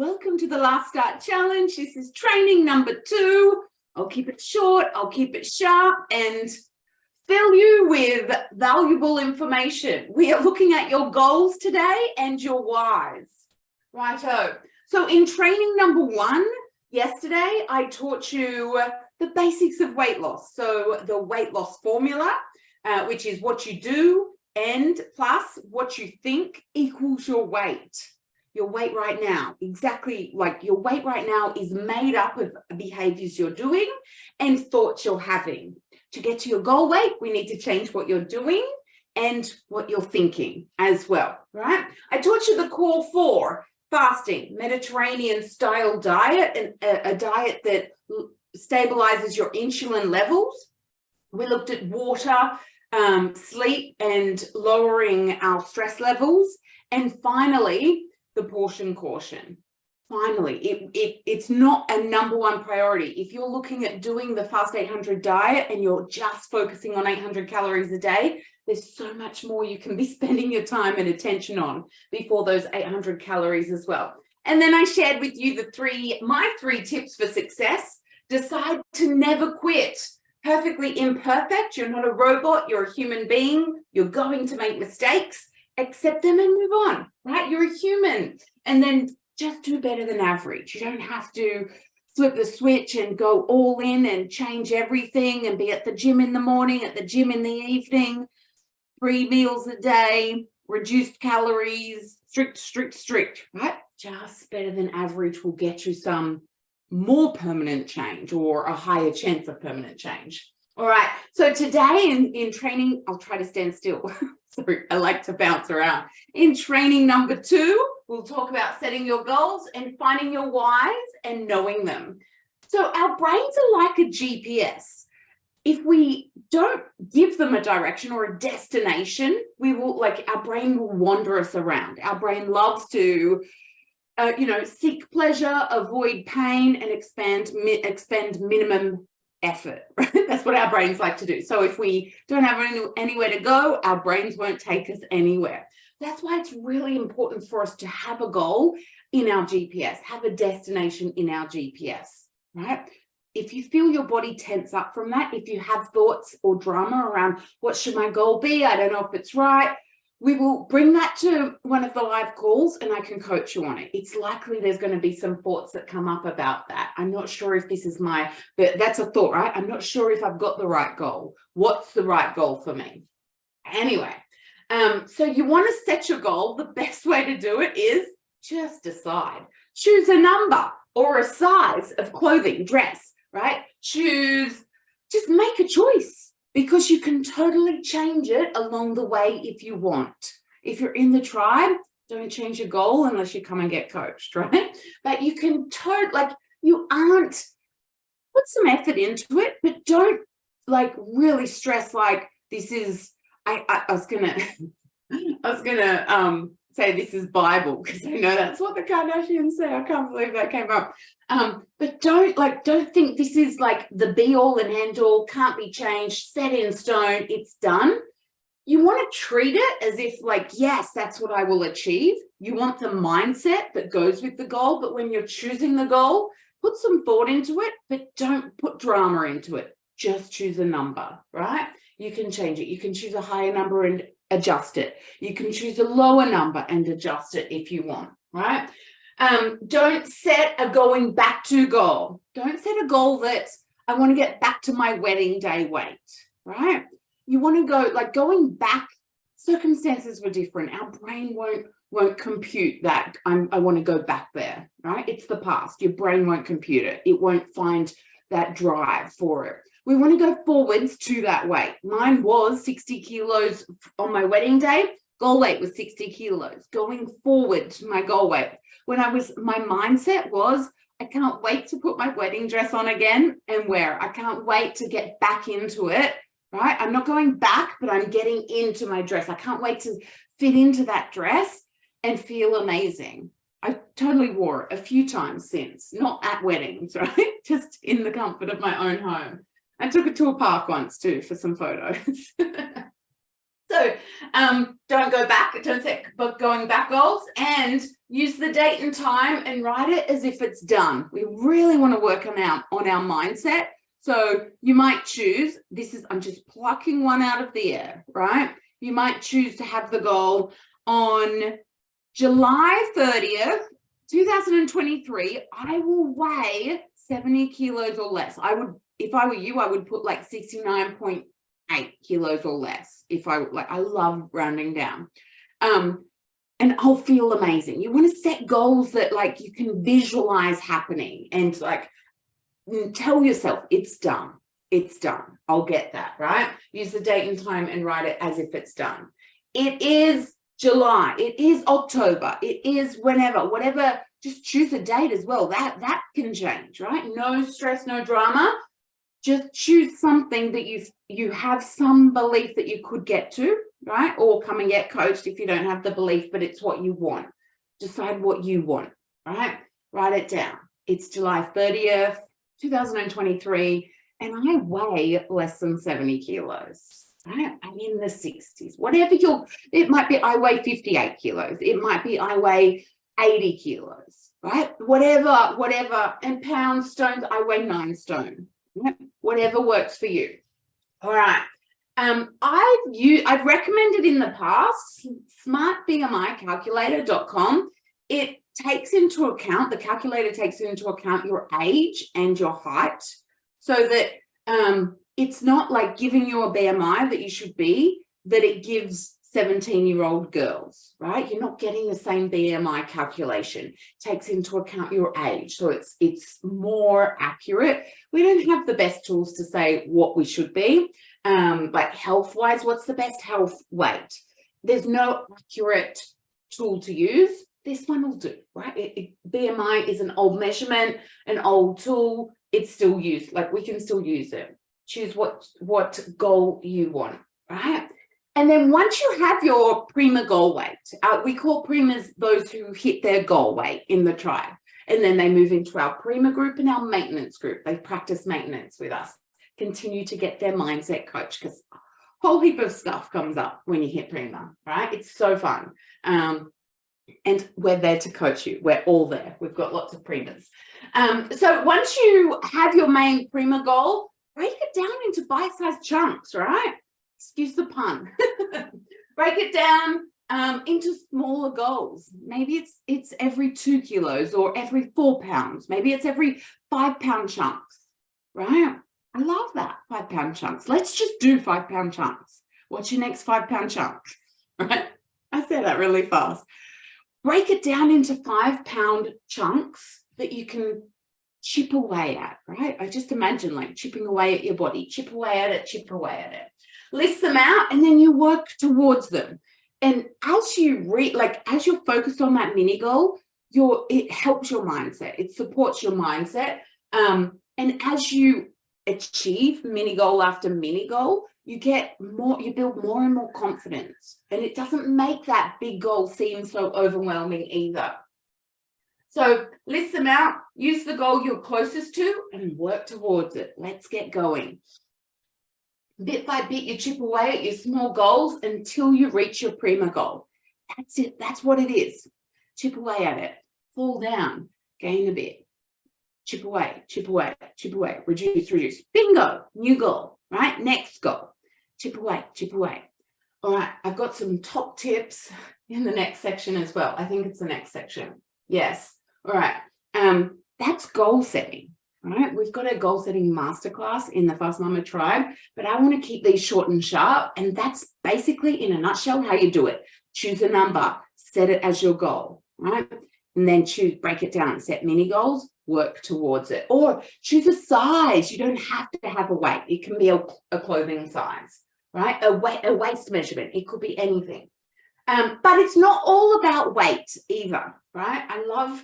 welcome to the Last Start Challenge. This is training number 2. I'll keep it short, I'll keep it sharp and fill you with valuable information. We are looking at your goals today and your whys. Righto. So in training number 1, yesterday I taught you the basics of weight loss. So the weight loss formula, which is what you do and plus what you think equals your weight. Your weight right now, exactly like your weight right now is made up of behaviors you're doing and thoughts you're having. To get to your goal weight, we need to change what you're doing and what you're thinking as well, right? I taught you the core 4, fasting, Mediterranean style diet, and a diet that stabilizes your insulin levels. We looked at water, sleep, and lowering our stress levels. And finally, the portion caution. Finally, it's not a number 1 priority. If you're looking at doing the Fast 800 diet and you're just focusing on 800 calories a day, there's so much more you can be spending your time and attention on before those 800 calories as well. And then I shared with you my 3 tips for success. Decide to never quit. Perfectly imperfect. You're not a robot. You're a human being. You're going to make mistakes. Accept them and move on, right? You're a human. And then just do better than average. You don't have to flip the switch and go all in and change everything and be at the gym in the morning, at the gym in the evening, 3 meals a day, reduced calories, strict, right? Just better than average will get you some more permanent change or a higher chance of permanent change. All right, so today in training, I'll try to stand still. Sorry, I like to bounce around. In training number 2, we'll talk about setting your goals and finding your whys and knowing them. So our brains are like a GPS. If we don't give them a direction or a destination, our brain will wander us around. Our brain loves to seek pleasure, avoid pain, and expend minimum effort, right? That's what our brains like to do. So if we don't have anywhere to go, our brains won't take us anywhere. That's why it's really important for us to have a goal in our GPS, have a destination in our GPS, right? If you feel your body tense up from that, if you have thoughts or drama around what should my goal be, I don't know if it's right, we will bring that to one of the live calls and I can coach you on it. It's likely there's going to be some thoughts that come up about that. I'm not sure if this is that's a thought, right? I'm not sure if I've got the right goal. What's the right goal for me? Anyway, so you want to set your goal. The best way to do it is just decide. Choose a number or a size of clothing, dress, right? Just make a choice. Because you can totally change it along the way if you want. If you're in the tribe, don't change your goal unless you come and get coached, right? But you can put some effort into it, but don't really stress this is, I was gonna say this is Bible because I know that's what the Kardashians say. I can't believe that came up. But don't think this is the be all and end all, can't be changed, set in stone, it's done. You want to treat it as if yes, that's what I will achieve. You want the mindset that goes with the goal, but when you're choosing the goal, put some thought into it, but don't put drama into it. Just choose a number, right? You can change it. You can choose a higher number and adjust it. You can choose a lower number and adjust it if you want, right? Don't set a going back to goal. Don't set a goal that I want to get back to my wedding day weight, right? You want to go going back. Circumstances were different. Our brain won't compute that I want to go back there, right? It's the past. Your brain won't compute it. It won't find that drive for it. We want to go forwards to that weight. Mine was 60 kilos on my wedding day. Goal weight was 60 kilos. Going forward to my goal weight. My mindset was, I can't wait to put my wedding dress on again and wear. I can't wait to get back into it, right? I'm not going back, but I'm getting into my dress. I can't wait to fit into that dress and feel amazing. I totally wore it a few times since, not at weddings, right? Just in the comfort of my own home. I took it to a park once too for some photos. So don't go back, don't set going back goals, and use the date and time and write it as if it's done. We really want to work on our mindset. So you might choose, I'm just plucking one out of the air, right? You might choose to have the goal on July 30th, 2023, I will weigh 70 kilos or less. If I were you, I would put like 69.8 kilos or less. I love rounding down. And I'll feel amazing. You want to set goals that like you can visualize happening and like tell yourself it's done. It's done. I'll get that, right? Use the date and time and write it as if it's done. It is July. It is October. It is whatever. Just choose a date as well. That can change, right? No stress, no drama. Just choose something that you have some belief that you could get to, right? Or come and get coached if you don't have the belief, but it's what you want. Decide what you want, right? Write it down. It's July 30th, 2023, and I weigh less than 70 kilos. Right? I'm in the 60s. It might be I weigh 58 kilos. It might be I weigh 80 kilos, right? Whatever. And pounds, stones, I weigh 9 stone. Right? Whatever works for you. All right. I've recommended in the past smartbmicalculator.com. The calculator takes into account your age and your height, so that it's not like giving you a BMI that you should be, that it gives 17-year-old girls, right? You're not getting the same BMI calculation. It takes into account your age, so it's more accurate. We don't have the best tools to say what we should be, like health-wise, what's the best health weight? There's no accurate tool to use. This one will do, right? BMI is an old measurement, an old tool. It's still used, like we can still use it. Choose what goal you want, right? And then once you have your prima goal weight, we call primas those who hit their goal weight in the tribe. And then they move into our prima group and our maintenance group. They practice maintenance with us, continue to get their mindset coach, because a whole heap of stuff comes up when you hit prima, right? It's so fun. And we're there to coach you. We're all there. We've got lots of primas. So once you have your main prima goal, break it down into bite-sized chunks, right? Excuse the pun. Break it down into smaller goals. Maybe it's every 2 kilos or every 4 pounds. Maybe it's every 5-pound chunks, right? I love that, 5-pound chunks. Let's just do 5-pound chunks. What's your next 5-pound chunk, right? I said that really fast. Break it down into 5-pound chunks that you can chip away at, right? I just imagine like chipping away at your body, chip away at it, chip away at it. List them out, and then you work towards them. And as you as you're focused on that mini goal, it helps your mindset. It supports your mindset. And as you achieve mini goal after mini goal, you build more and more confidence, and it doesn't make that big goal seem so overwhelming either. So list them out, use the goal you're closest to, and work towards it. Let's get going. Bit by bit, you chip away at your small goals until you reach your prima goal. That's it. That's what it is. Chip away at it. Fall down. Gain a bit. Chip away, chip away, chip away. Reduce, reduce. Bingo. New goal, right? Next goal. Chip away, chip away. All right. I've got some top tips in the next section as well. I think it's the next section. Yes. All right. That's goal setting. All right, we've got a goal setting masterclass in the Fast Mama Tribe, but I want to keep these short and sharp. And that's basically, in a nutshell, how you do it. Choose a number, set it as your goal, right? And then break it down, set mini goals, work towards it. Or choose a size. You don't have to have a weight. It can be a clothing size, right? A waist measurement. It could be anything. But it's not all about weight either, right? I love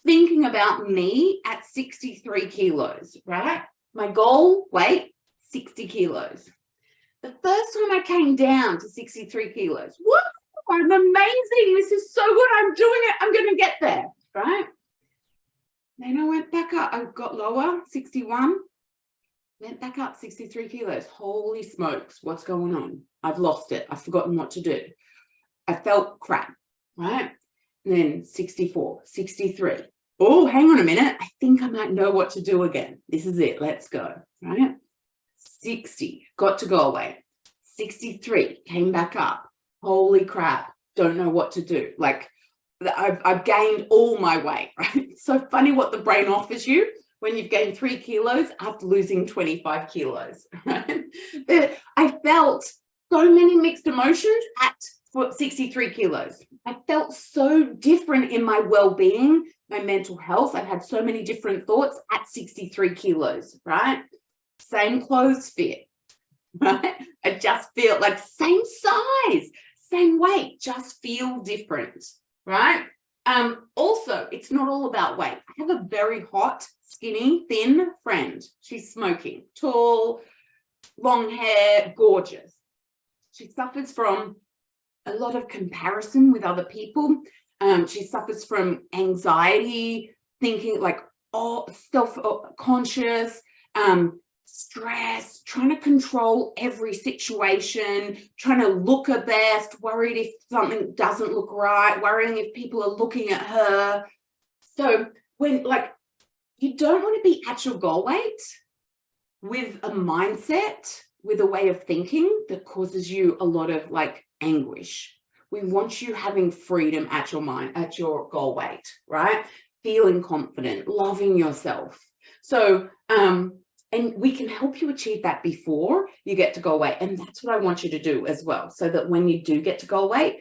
thinking about me at 63 kilos, right? My goal weight, 60 kilos. The first time I came down to 63 kilos, whoa, I'm amazing. This is so good. I'm doing it. I'm going to get there, right? Then I went back up. I got lower, 61. went back up 63 kilos. Holy smokes, what's going on? I've lost it. I've forgotten what to do. I felt crap, right? And then 64, 63. Oh, hang on a minute. I think I might know what to do again. This is it. Let's go, right? 60, got to go away. 63, came back up. Holy crap, don't know what to do. Like, I've gained all my weight, right? It's so funny what the brain offers you when you've gained 3 kilos after losing 25 kilos, right? But I felt so many mixed emotions at 63 kilos. I felt so different in my well-being, my mental health. I've had so many different thoughts at 63 kilos, right? Same clothes fit, right? I just feel like same size, same weight, just feel different, right? Also, it's not all about weight. I have a very hot, skinny, thin friend. She's smoking, tall, long hair, gorgeous. She suffers from a lot of comparison with other people. She suffers from anxiety, thinking like, self-conscious, stress, trying to control every situation, trying to look her best, worried if something doesn't look right, worrying if people are looking at her. So when, like, you don't want to be at your goal weight with a mindset, with a way of thinking that causes you a lot of like anguish. We want you having freedom at your mind, at your goal weight, right? Feeling confident, loving yourself. So, and we can help you achieve that before you get to goal weight. And that's what I want you to do as well. So that when you do get to goal weight,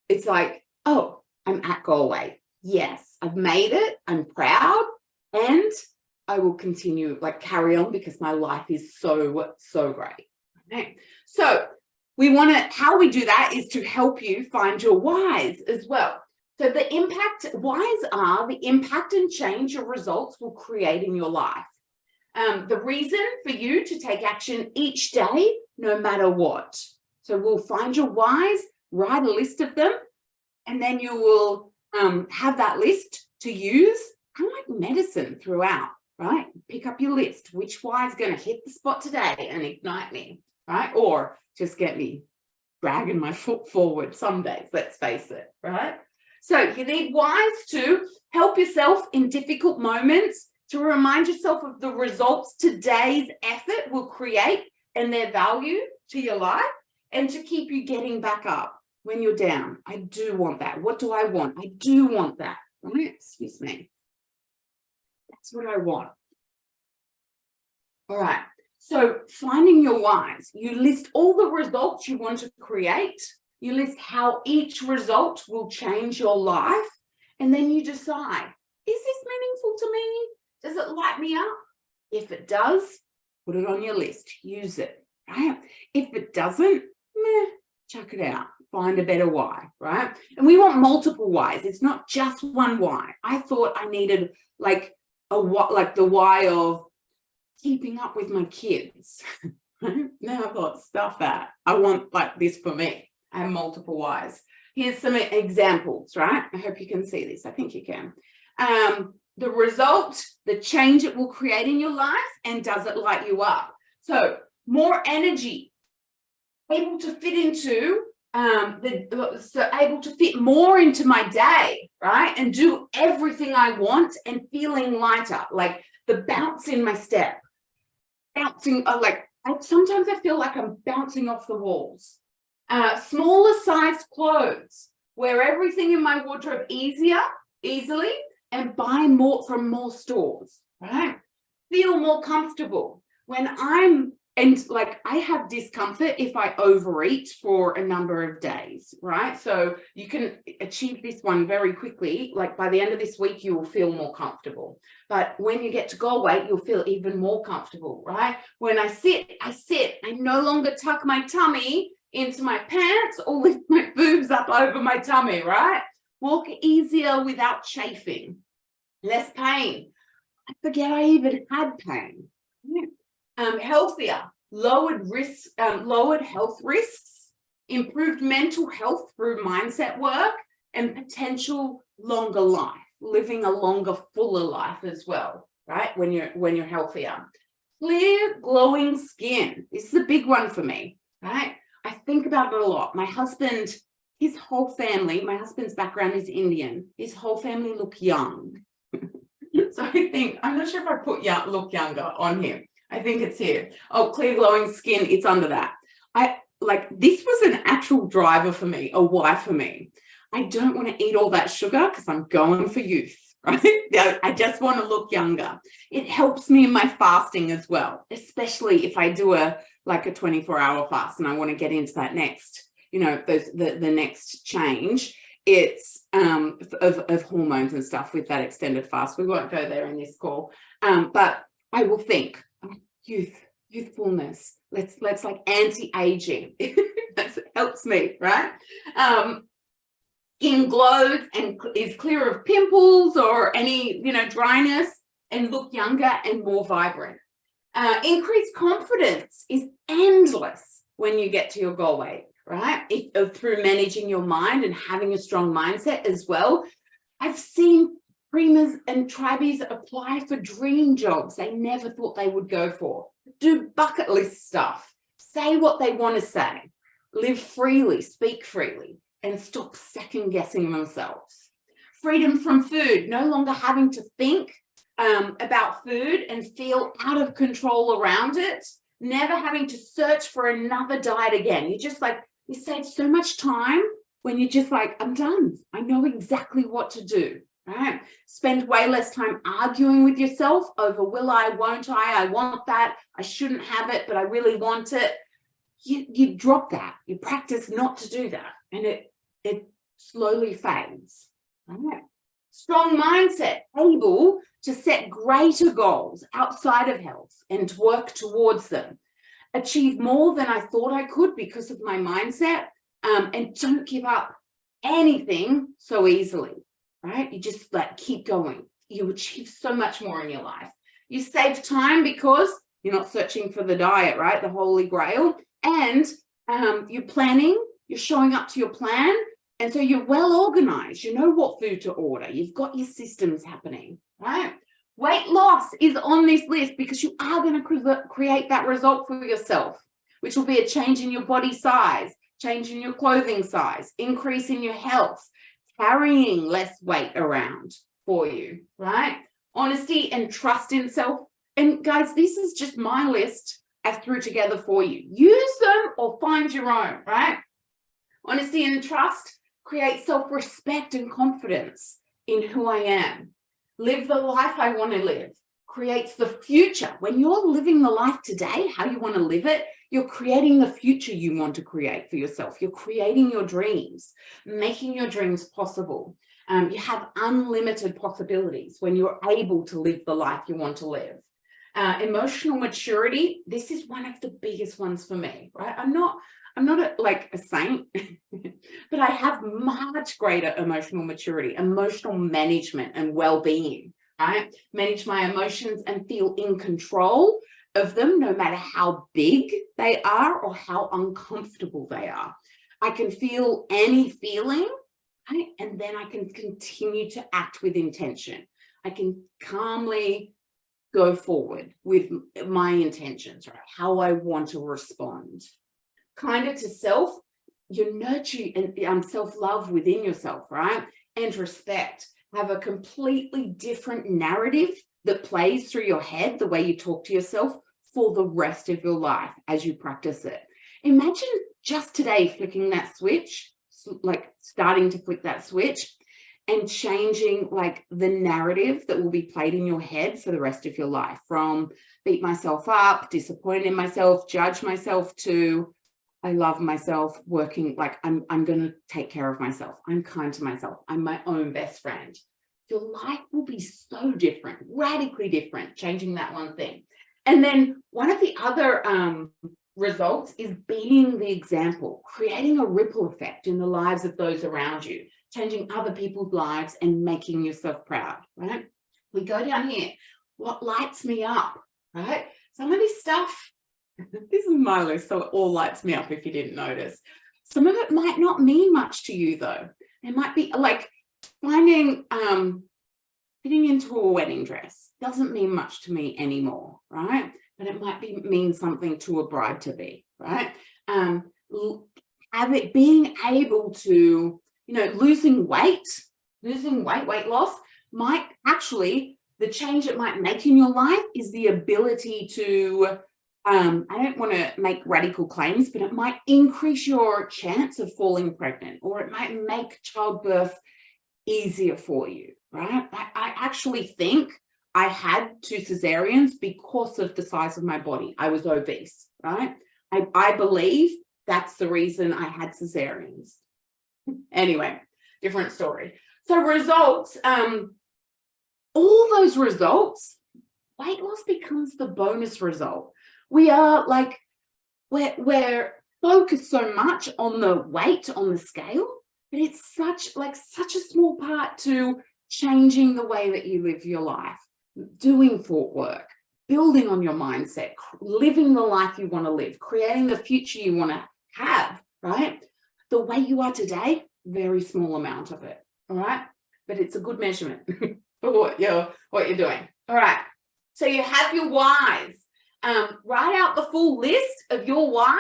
it's like, oh, I'm at goal weight. Yes, I've made it. I'm proud. And I will continue, like, carry on because my life is so, so great. Okay. So we want to, how we do that is to help you find your whys as well. So the whys are the impact and change your results will create in your life. The reason for you to take action each day, no matter what. So we'll find your whys, write a list of them, and then you will have that list to use, kind of like medicine throughout, right? Pick up your list. Which why is going to hit the spot today and ignite me, right? Or just get me dragging my foot forward some days, let's face it, right? So you need whys to help yourself in difficult moments, to remind yourself of the results today's effort will create and their value to your life, and to keep you getting back up when you're down. I do want that. What do I want? I do want that. Right? Excuse me. That's what I want. All right. So finding your whys, you list all the results you want to create. You list how each result will change your life. And then you decide, is this meaningful to me? Does it light me up? If it does, put it on your list. Use it, right? If it doesn't, chuck it out. Find a better why, right? And we want multiple whys. It's not just one why. I thought I needed like the why of keeping up with my kids. Now I've got stuff that I want like this for me. I have multiple whys. Here's some examples, right? I hope you can see this. I think you can. The result, the change it will create in your life, and does it light you up? So more energy, able to fit into able to fit more into my day, right? And do everything I want and feeling lighter, like the bounce in my step, bouncing, sometimes I feel like I'm bouncing off the walls. Smaller size clothes, wear everything in my wardrobe easily, and buy more from more stores, right? Feel more comfortable. When I have discomfort if I overeat for a number of days, right? So you can achieve this one very quickly. Like by the end of this week, you will feel more comfortable. But when you get to goal weight, you'll feel even more comfortable, right? When I sit. I no longer tuck my tummy into my pants or lift my boobs up over my tummy, right? Walk easier without chafing. Less pain. I forget I even had pain. Healthier, lowered health risks, improved mental health through mindset work, and potential longer life, living a longer, fuller life as well, right? When you're healthier. Clear, glowing skin. This is a big one for me, right? I think about it a lot. My husband, his whole family, my husband's background is Indian. His whole family look young. So I think, I'm not sure if I put look younger on him. I think it's here. Oh, clear, glowing skin, it's under that. This was an actual driver for me, a why for me. I don't want to eat all that sugar because I'm going for youth, right? I just want to look younger. It helps me in my fasting as well, especially if I do a 24-hour fast and I want to get into that next, the next change. It's of hormones and stuff with that extended fast. We won't go there in this call, but I will think youthfulness. Let's like anti-aging. That helps me, right? Skin glows and is clear of pimples or any dryness, and look younger and more vibrant. Increased confidence is endless when you get to your goal weight, right? Through managing your mind and having a strong mindset as well. I've seen Preemers and Tribies apply for dream jobs they never thought they would go for. Do bucket list stuff. Say what they want to say. Live freely, speak freely, and stop second guessing themselves. Freedom from food, no longer having to think about food and feel out of control around it. Never having to search for another diet again. You save so much time when you're just like, I'm done. I know exactly what to do, right? Spend way less time arguing with yourself over will I, won't I want that, I shouldn't have it, but I really want it. You drop that. You practice not to do that, and it slowly fades, right? Strong mindset, able to set greater goals outside of health and work towards them. Achieve more than I thought I could because of my mindset, and don't give up anything so easily, right? You just keep going. You achieve so much more in your life. You save time because you're not searching for the diet, right? The holy grail. And you're planning, you're showing up to your plan. And so you're well organized. You know what food to order. You've got your systems happening, right? Weight loss is on this list because you are going to create that result for yourself, which will be a change in your body size, change in your clothing size, increase in your health, carrying less weight around for you, right? Honesty and trust in self. And guys, this is just my list I threw together for you. Use them or find your own, right? Honesty and trust create self-respect and confidence in who I am. Live the life I want to live. Creates the future. When you're living the life today, how you want to live it, you're creating the future you want to create for yourself. You're creating your dreams, making your dreams possible. You have unlimited possibilities when you're able to live the life you want to live. Emotional maturity, this is one of the biggest ones for me, right? I'm not a saint, but I have much greater emotional maturity, emotional management and well-being, right? Manage my emotions and feel in control of them, no matter how big they are or how uncomfortable they are. I can feel any feeling, right? And then I can continue to act with intention. I can calmly go forward with my intentions, right? How I want to respond. Kinder to self, you nurture and self-love within yourself, right? And respect. Have a completely different narrative that plays through your head, the way you talk to yourself for the rest of your life as you practice it. Imagine just today flicking that switch, starting to flick that switch and changing the narrative that will be played in your head for the rest of your life, from beat myself up, disappoint in myself, judge myself, to I love myself, working I'm going to take care of myself. I'm kind to myself. I'm my own best friend. Your life will be so different, radically different, changing that one thing. And then one of the other results is being the example, creating a ripple effect in the lives of those around you, changing other people's lives and making yourself proud, right? We go down here. What lights me up, right? Some of this stuff, this is my list, so it all lights me up if you didn't notice. Some of it might not mean much to you, though. It might be finding fitting into a wedding dress doesn't mean much to me anymore, right? but it might mean something to a bride-to-be, right? Have it being able to, losing weight, weight loss might actually, the change it might make in your life is the ability to, I don't want to make radical claims, but it might increase your chance of falling pregnant, or it might make childbirth easier for you, right? I actually think I had 2 cesareans because of the size of my body. I was obese, right? I believe that's the reason I had cesareans. Anyway, different story. So results, all those results, weight loss becomes the bonus result. We are like, we're focused so much on the weight on the scale, but it's such a small part to changing the way that you live your life, doing thought work, building on your mindset, living the life you want to live, creating the future you want to have, right? The way you are today, very small amount of it, all right? But it's a good measurement for what you're doing. All right, so you have your whys. Write out the full list of your whys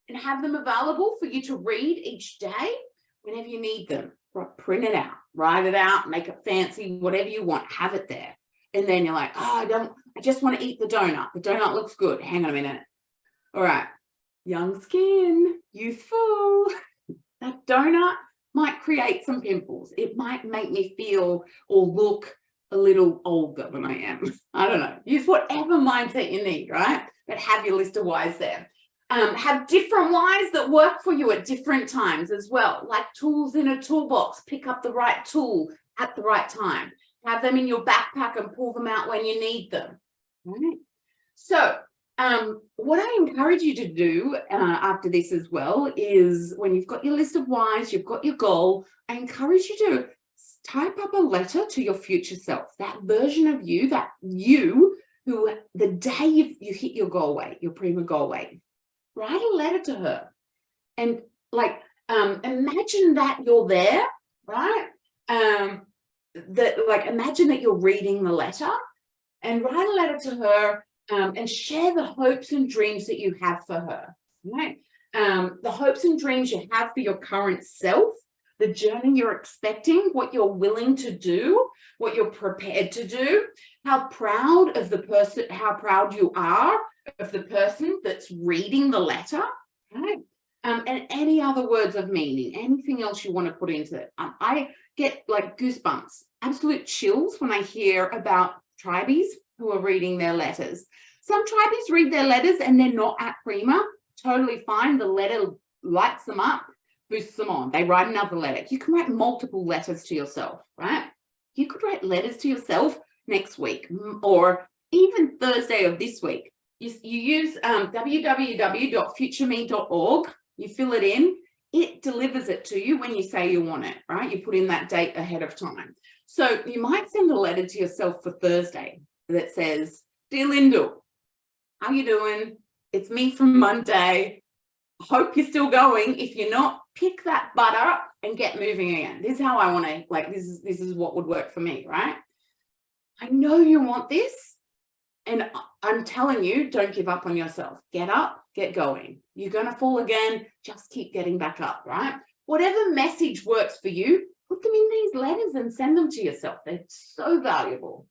and have them available for you to read each day whenever you need them. Print it out, write it out, make it fancy, whatever you want, have it there. And then you're like, oh, I just want to eat the donut. The donut looks good. Hang on a minute. All right, young skin, youthful. That donut might create some pimples. It might make me feel or look a little older than I am. I don't know. Use whatever mindset you need, right? But have your list of whys there. Have different whys that work for you at different times as well, like tools in a toolbox. Pick up the right tool at the right time. Have them in your backpack and pull them out when you need them. Right? So what I encourage you to do after this as well is when you've got your list of whys, you've got your goal, I encourage you to type up a letter to your future self, that version of you, that you who the day you hit your goal weight, your prima goal weight, write a letter to her and imagine that you're there, right? Imagine that you're reading the letter and write a letter to her and share the hopes and dreams that you have for her, right? The hopes and dreams you have for your current self, the journey you're expecting, what you're willing to do, what you're prepared to do, how proud you are of the person that's reading the letter, right? And any other words of meaning, anything else you want to put into it. I get like goosebumps, absolute chills when I hear about tribees who are reading their letters. Some tribees read their letters and they're not at prima, totally fine. The letter lights them up, boosts them on. They write another letter. You can write multiple letters to yourself, right? You could write letters to yourself next week or even Thursday of this week. You use www.futureme.org. You fill it in. It delivers it to you when you say you want it, right? You put in that date ahead of time. So you might send a letter to yourself for Thursday that says, "Dear Lyndall, how you doing? It's me from Monday. Hope you're still going. If you're not, pick that butt up and get moving again." This is how I want to, this is what would work for me, right? I know you want this. And I'm telling you, don't give up on yourself. Get up, get going. You're going to fall again. Just keep getting back up, right? Whatever message works for you, put them in these letters and send them to yourself. They're so valuable.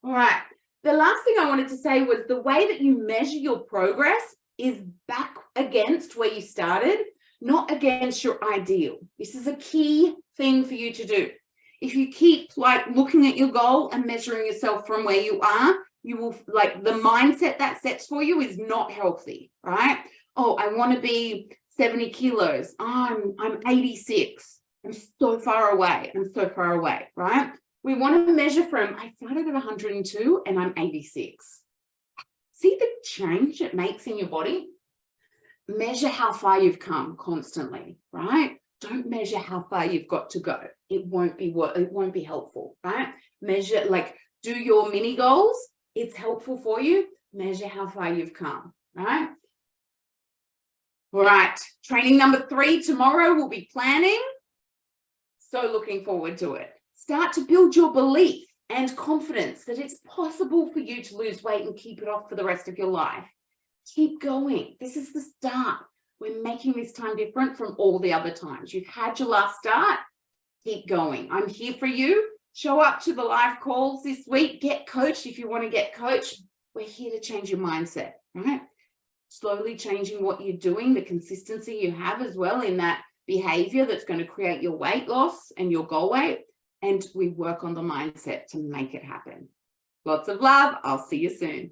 All right. The last thing I wanted to say was the way that you measure your progress is back against where you started, not against your ideal. This is a key thing for you to do. If you keep looking at your goal and measuring yourself from where you are, you will the mindset that sets for you is not healthy, right? Oh, I want to be 70 kilos. Oh, I'm 86. I'm so far away. Right? We want to measure from, I started at 102 and I'm 86. See the change it makes in your body? Measure how far you've come constantly, right? Don't measure how far you've got to go. It won't be helpful, right? Measure, do your mini goals. It's helpful for you. Measure how far you've come, right? All right, training number 3 tomorrow will be planning. So looking forward to it. Start to build your belief and confidence that it's possible for you to lose weight and keep it off for the rest of your life. Keep going. This is the start. We're making this time different from all the other times. You've had your last start. Keep going. I'm here for you. Show up to the live calls this week. Get coached if you want to get coached. We're here to change your mindset, right? Slowly changing what you're doing, the consistency you have as well in that behavior that's going to create your weight loss and your goal weight. And we work on the mindset to make it happen. Lots of love. I'll see you soon.